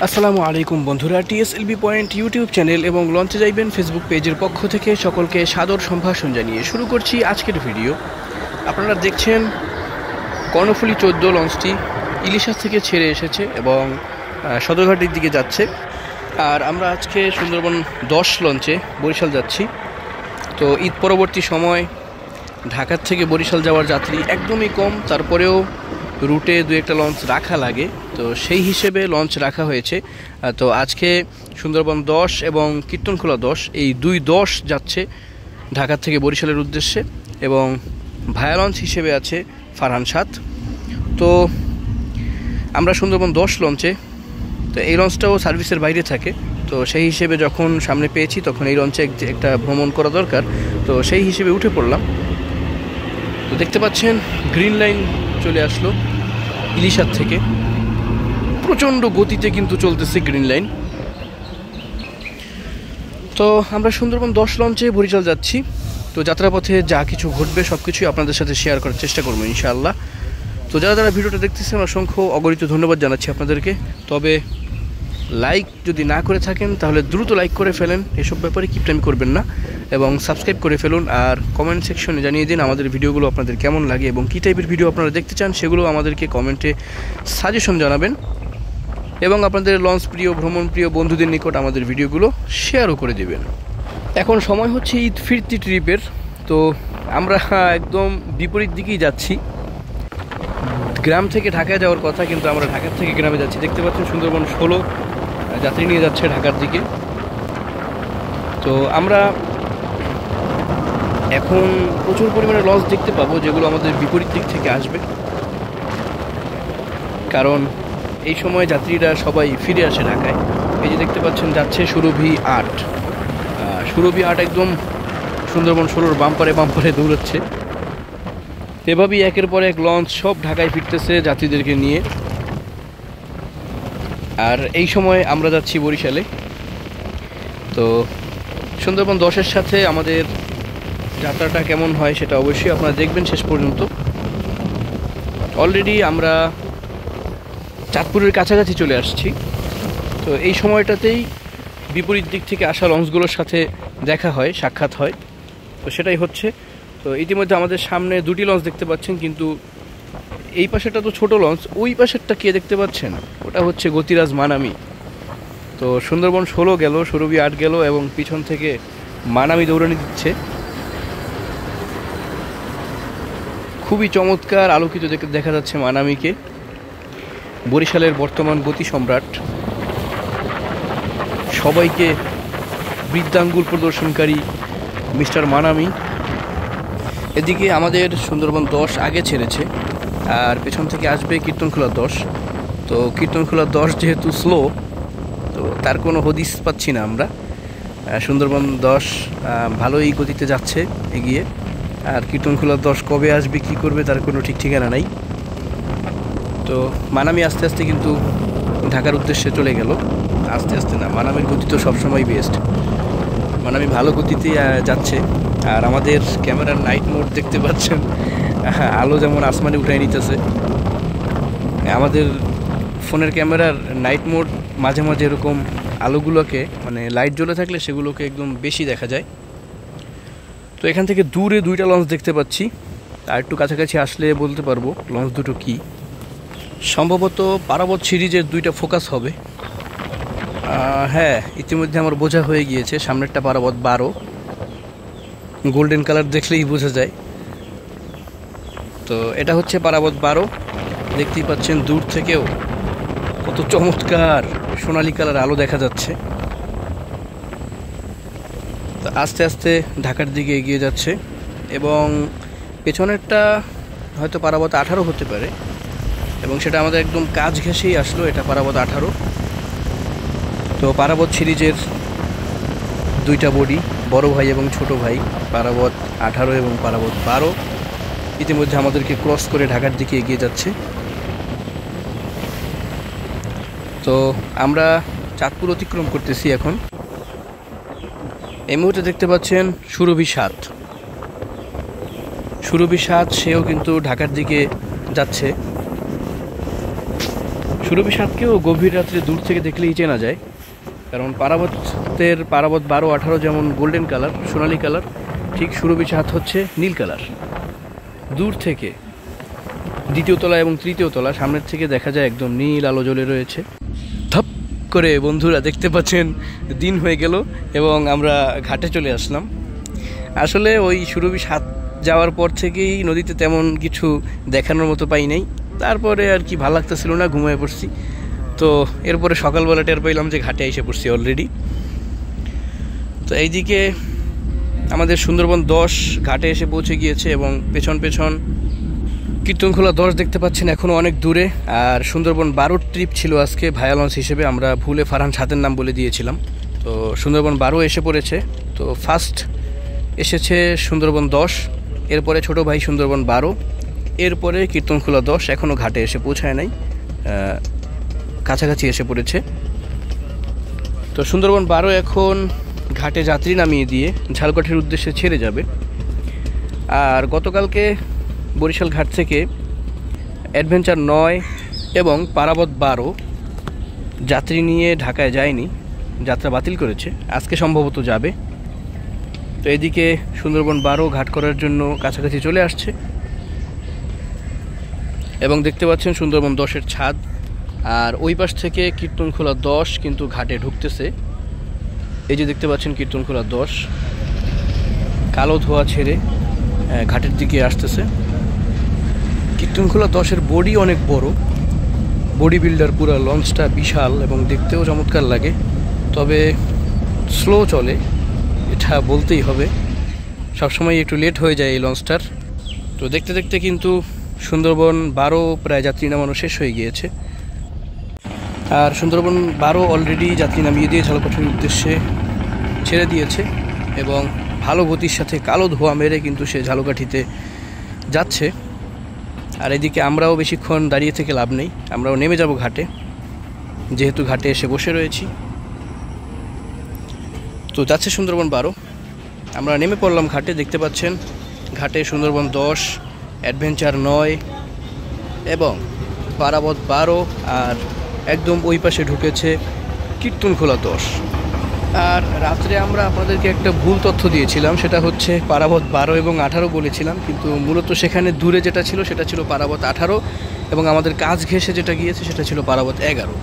আসসালামু আলাইকুম বন্ধুরা, টিএসএলবি পয়েন্ট ইউটিউব চ্যানেল এবং লঞ্চে যাইবেন ফেসবুক পেজের পক্ষ থেকে সকলকে সাদর সম্ভাষণ জানিয়ে শুরু করছি আজকের ভিডিও। আপনারা দেখছেন কর্ণফুলী 14 লঞ্চটি ইলিশা থেকে ছেড়ে এসেছে এবং সদরঘাটের দিকে যাচ্ছে। আর আমরা আজকে সুন্দরবন 10 লঞ্চে বরিশাল যাচ্ছি। তো ঈদ পরবর্তী সময় ঢাকার থেকে বরিশাল যাওয়ার যাত্রী একদমই কম, তারপরেও রুটে দু একটা লঞ্চ রাখা লাগে, তো সেই হিসেবে লঞ্চ রাখা হয়েছে। তো আজকে সুন্দরবন 10 এবং কীর্তনখোলা 10 এই 2-10 যাচ্ছে ঢাকা থেকে বরিশালের উদ্দেশ্যে, এবং ভায়া লঞ্চ হিসেবে আছে ফারহান 7। তো আমরা সুন্দরবন 10 লঞ্চে, তো এই লঞ্চটাও সার্ভিসের বাইরে থাকে, তো সেই হিসেবে যখন সামনে পেয়েছি তখন এই লঞ্চে একটা ভ্রমণ করা দরকার, তো সেই হিসেবে উঠে পড়লাম। তো দেখতে পাচ্ছেন গ্রিন লাইন চলে আসলো ইলিশার থেকে, প্রচণ্ড গতিতে কিন্তু চলতেছে গ্রিন লাইন। তো আমরা সুন্দরবন 10 লঞ্চে বরিশাল যাচ্ছি। তো যাত্রাপথে যা কিছু ঘটবে সব কিছুই আপনাদের সাথে শেয়ার করার চেষ্টা করবো ইনশাআল্লাহ। তো যারা ভিডিওটা দেখতেছেন অসংখ্য অগণিত ধন্যবাদ জানাচ্ছি আপনাদেরকে। তবে লাইক যদি না করে থাকেন তাহলে দ্রুত লাইক করে ফেলেন, এসব ব্যাপারে কিপটামি করবেন না, এবং সাবস্ক্রাইব করে ফেলুন। আর কমেন্ট সেকশনে জানিয়ে দিন আমাদের ভিডিওগুলো আপনাদের কেমন লাগে এবং কী টাইপের ভিডিও আপনারা দেখতে চান, সেগুলো আমাদেরকে কমেন্টে সাজেশন জানাবেন, এবং আপনাদের লঞ্চ প্রিয় ভ্রমণ প্রিয় বন্ধুদের নিকট আমাদের ভিডিওগুলো শেয়ারও করে দেবেন। এখন সময় হচ্ছে ঈদ ফিরতি ট্রিপের। তো আমরা একদম বিপরীত দিকেই যাচ্ছি। গ্রাম থেকে ঢাকায় যাওয়ার কথা, কিন্তু আমরা ঢাকা থেকে গ্রামে যাচ্ছি। দেখতে পাচ্ছেন সুন্দরবন 16 যাত্রী নিয়ে যাচ্ছে ঢাকার দিকে। তো আমরা এখন প্রচুর পরিমাণে লঞ্চ দেখতে পাবো যেগুলো আমাদের বিপরীত দিক থেকে আসবে, কারণ এই সময় যাত্রীরা সবাই ফিরে আসে ঢাকায়। এই যে দেখতে পাচ্ছেন যাচ্ছে সুরভি 8। সুরভি 8 একদম সুন্দরবন 16 বাম্পারে দৌড়াচ্ছে। এভাবেই একের পর এক লঞ্চ সব ঢাকায় ফিরতেছে যাত্রীদেরকে নিয়ে। আর এই সময় আমরা যাচ্ছি বরিশালে। তো সুন্দরবন 10-এর সাথে আমাদের যাত্রাটা কেমন হয় সেটা অবশ্যই আপনারা দেখবেন শেষ পর্যন্ত। অলরেডি আমরা চাঁদপুরের কাছাকাছি চলে আসছি। তো এই সময়টাতেই বিপরীত দিক থেকে আসা লঞ্চগুলোর সাথে দেখা হয়, সাক্ষাৎ হয়, তো সেটাই হচ্ছে। তো ইতিমধ্যে আমাদের সামনে 2টি লঞ্চ দেখতে পাচ্ছেন, কিন্তু এই পাশেটা তো ছোট লঞ্চ, ওই পাশেরটা কে দেখতে পাচ্ছেন, ওটা হচ্ছে গতিরাজ মানামি। তো সুন্দরবন 16 গেল, সুরভি 8 গেল, এবং পিছন থেকে মানামি দৌড়ানি দিচ্ছে। খুবই চমৎকার আলোকিত দেখা যাচ্ছে মানামিকে, বরিশালের বর্তমান গতি সম্রাট। সবাইকে বৃদ্ধাঙ্গুল প্রদর্শনকারী মিস্টার মানামি। এদিকে আমাদের সুন্দরবন 10 আগে ছেড়েছে, আর পেছন থেকে আসবে কীর্তনখোলা 10। তো কীর্তনখোলা 10 যেহেতু স্লো, তো তার কোনো হদিস পাচ্ছি না আমরা। সুন্দরবন 10 ভালোই গতিতে যাচ্ছে এগিয়ে, আর কীর্তনখোলা 10 কবে আসবে কী করবে তার কোনো ঠিক ঠিকানা নাই। তো মানামি আস্তে আস্তে কিন্তু ঢাকার উদ্দেশ্যে চলে গেল। আস্তে আস্তে না, মানামির গতি তো সবসময় বেস্ট। মানামি ভালো গতিতে যাচ্ছে। আর আমাদের ক্যামেরার নাইট মোড দেখতে পাচ্ছেন, আলো যেমন আসমানে উঠাই নিতেছে। আমাদের ফোনের ক্যামেরার নাইট মোড মাঝে মাঝে এরকম আলোগুলোকে, মানে লাইট জ্বলে থাকলে সেগুলোকে একদম বেশি দেখা যায়। তো এখান থেকে দূরে 2টা লঞ্চ দেখতে পাচ্ছি, আর একটু কাছাকাছি আসলে বলতে পারবো লঞ্চ দুটো কি। সম্ভবত পারাবত সিরিজের 2টা ফোকাস হবে। হ্যাঁ, ইতিমধ্যে আমার বোঝা হয়ে গিয়েছে, সামনেরটা পারাবত 12, গোল্ডেন কালার দেখলেই বোঝা যায়। তো এটা হচ্ছে পারাবত 12, দেখতেই পাচ্ছেন দূর থেকেও কত চমৎকার সোনালী কালার আলো দেখা যাচ্ছে। তো আস্তে আস্তে ঢাকার দিকে এগিয়ে যাচ্ছে, এবং পেছনেরটা হয়তো পারাবত 18 হতে পারে, এবং সেটা আমাদের একদম কাছ ঘেঁষেই আসলো, এটা পারাবত 18। তো পারাবত সিরিজের 2টা বডি, বড় ভাই এবং ছোট ভাই, পারাবত 18 এবং পারাবত 12, ইতিমধ্যে আমাদেরকে ক্রস করে ঢাকার দিকে এগিয়ে যাচ্ছে। তো আমরা চাঁদপুর অতিক্রম করতেছি এখন। এই মুহূর্তে দেখতে পাচ্ছেন সুরভি 7। সুরভি 7 সেও কিন্তু ঢাকার দিকে যাচ্ছে। সুরভি সাতকেও গভীর রাত্রে দূর থেকে দেখলেই চেনা যায়, কারণ পারাবত 12-18 যেমন গোল্ডেন কালার সোনালি কালার, ঠিক সুরভি সাত হচ্ছে নীল কালার। দূর থেকে দ্বিতীয় তলা এবং তৃতীয় তলা সামনের থেকে দেখা যায় একদম নীল আলো জ্বলে রয়েছে। ধপ করে বন্ধুরা দেখতে পাচ্ছেন দিন হয়ে গেল এবং আমরা ঘাটে চলে আসলাম। আসলে ওই সুরভি সাত যাওয়ার পর থেকেই নদীতে তেমন কিছু দেখানোর মতো পাই নাই, তারপরে আর কি ভালো লাগতেছিল না, ঘুমিয়ে পড়ছি। তো এরপরে সকালবেলা টের পাইলাম যে ঘাটে এসে পড়ছি অলরেডি। তো এইদিকে আমাদের সুন্দরবন 10 ঘাটে এসে পৌঁছে গিয়েছে এবং পেছন পেছন কীর্তনখোলা 10 দেখতে পাচ্ছেন এখনও অনেক দূরে। আর সুন্দরবন 12 ট্রিপ ছিল আজকে ভায়া লঞ্চ হিসেবে, আমরা ভুলে ফারহান সাতের নাম বলে দিয়েছিলাম। তো সুন্দরবন 12 এসে পড়েছে। তো ফার্স্ট এসেছে সুন্দরবন 10, এরপরে ছোট ভাই সুন্দরবন 12, এরপরে কীর্তনখোলা 10 এখনও ঘাটে এসে পৌঁছায় নাই, কাছাকাছি এসে পড়েছে। তো সুন্দরবন 12 এখন ঘাটে যাত্রী নামিয়ে দিয়ে ঝালকাঠির উদ্দেশ্যে ছেড়ে যাবে। আর গতকালকে বরিশাল ঘাট থেকে অ্যাডভেঞ্চার 9 এবং পারাবত 12 যাত্রী নিয়ে ঢাকায় যায়নি, যাত্রা বাতিল করেছে, আজকে সম্ভবত যাবে। তো এদিকে সুন্দরবন 12 ঘাট করার জন্য কাছাকাছি চলে আসছে এবং দেখতে পাচ্ছেন সুন্দরবন 10-এর ছাদ। আর ওই পাশ থেকে কীর্তনখোলা 10 কিন্তু ঘাটে ঢুকতেছে। এই যে দেখতে পাচ্ছেন কীর্তনখোলা 10 কালো ধোয়া ছেড়ে ঘাটের দিকে আসতেছে। কীর্তনখোলা 10-এর বডি অনেক বড়, বডি বিল্ডার, পুরো লঞ্চটা বিশাল এবং দেখতেও চমৎকার লাগে, তবে স্লো চলে, এটা বলতেই হবে। সবসময় একটু লেট হয়ে যায় এই লঞ্চটার। তো দেখতে দেখতে কিন্তু সুন্দরবন 12 প্রায় যাত্রী নামানো শেষ হয়ে গিয়েছে। আর সুন্দরবন 12 অলরেডি যাত্রী নামিয়ে দিয়ে ঝালকাঠির উদ্দেশ্যে ছেড়ে দিয়েছে এবং ভালো গতির সাথে কালো ধোঁয়া মেরে কিন্তু সে ঝালকাঠিতে যাচ্ছে। আর এদিকে আমরাও বেশিক্ষণ দাঁড়িয়ে থেকে লাভ নেই, আমরাও নেমে যাব ঘাটে, যেহেতু ঘাটে এসে বসে রয়েছি। তো যাচ্ছে সুন্দরবন 12, আমরা নেমে পড়লাম ঘাটে। দেখতে পাচ্ছেন ঘাটে সুন্দরবন 10, অ্যাডভেঞ্চার 9 এবং পারাবত 12, আর একদম ওই পাশে ঢুকেছে কীর্তনখোলা 10। আর রাত্রে আমরা আপনাদেরকে একটা ভুল তথ্য দিয়েছিলাম, সেটা হচ্ছে পারাবত 12 এবং 18 বলেছিলাম, কিন্তু মূলত সেখানে দূরে যেটা ছিল সেটা ছিল পারাবত 18 এবং আমাদের কাজ ঘেঁষে যেটা গিয়েছে সেটা ছিল পারাবত 11।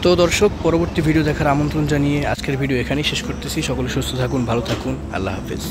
তো দর্শক, পরবর্তী ভিডিও দেখার আমন্ত্রণ জানিয়ে আজকের ভিডিও এখানেই শেষ করতেছি। সকলে সুস্থ থাকুন, ভালো থাকুন, আল্লাহ হাফেজ।